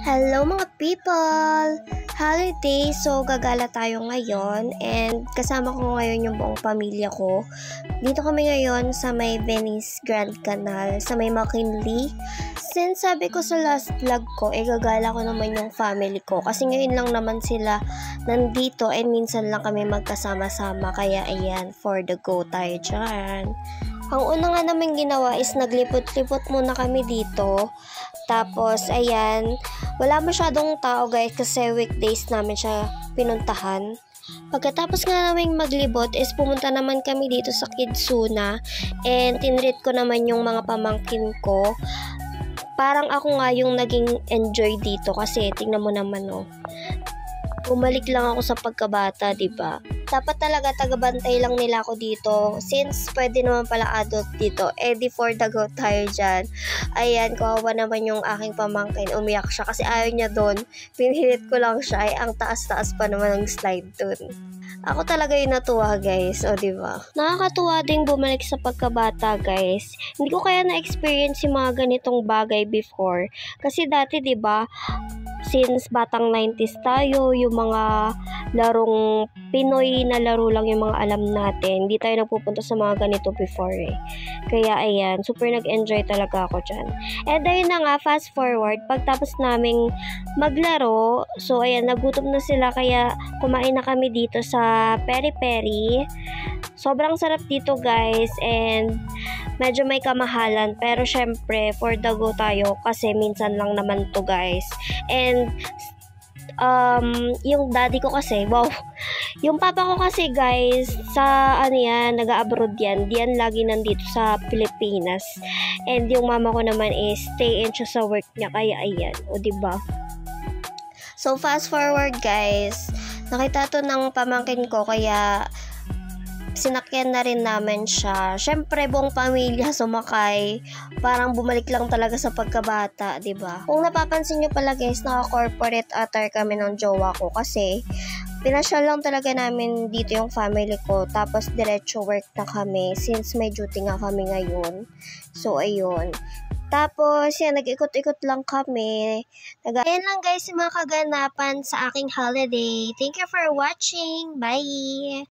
Hello mga people! Holiday, so gagala tayo ngayon and kasama ko ngayon yung buong pamilya ko. Dito kami ngayon sa may Venice Grand Canal, sa may McKinley. Since sabi ko sa last vlog ko, gagala ko naman yung family ko kasi ngayon lang naman sila nandito and minsan lang kami magkasama-sama. Kaya ayan, for the go tayo dyan. Ang una nga namin ginawa is naglipot-lipot muna kami dito. Tapos, ayan, wala masyadong tao guys kasi weekdays namin siya pinuntahan. Pagkatapos nga namin maglibot is pumunta naman kami dito sa Kidsuna and tinreat ko naman yung mga pamangkin ko. Parang ako nga yung naging enjoy dito kasi tingnan mo naman bumalik lang ako sa pagkabata, diba? Dapat talaga tagabantay lang nila ako dito. Since pwede naman pala adult dito, for the go tayo dyan. Ayan, kawawa naman yung aking pamangkin. Umiyak siya kasi ayaw niya doon. Pinilit ko lang siya. Ang taas-taas pa naman ng slide doon. Ako talaga yung natuwa guys, diba? Nakakatuwa ding bumalik sa pagkabata guys. Hindi ko kaya na-experience yung mga ganitong bagay before. Kasi dati diba, since batang 90s tayo, yung mga larong Pinoy na laro lang yung mga alam natin. Hindi tayo nagpupunta sa mga ganito before Kaya ayan, super nag-enjoy talaga ako dyan. And ayun na nga, fast forward, pagtapos naming maglaro, so ayan, nagutom na sila kaya kumain na kami dito sa Peri Peri. Sobrang sarap dito guys and medyo may kamahalan pero syempre for the go tayo kasi minsan lang naman to guys. And yung daddy ko kasi, wow, yung papa ko kasi guys, sa nag-abroad yan, diyan lagi nandito sa Pilipinas. And yung mama ko naman is stay in siya sa work niya, kaya ayan, diba? So fast forward guys, nakita to ng pamangkin ko kaya sinakyan na rin namin siya. Syempre, buong pamilya sumakay. Parang bumalik lang talaga sa pagkabata, diba? Kung napapansin nyo pala guys, naka-corporate attire kami ng jowa ko kasi pinasyal lang talaga namin dito yung family ko. Tapos, diretso work na kami since may duty nga kami ngayon. So, ayun. Tapos, yan, nag-ikot-ikot lang kami. Ayan lang guys yung mga kaganapan sa aking holiday. Thank you for watching. Bye!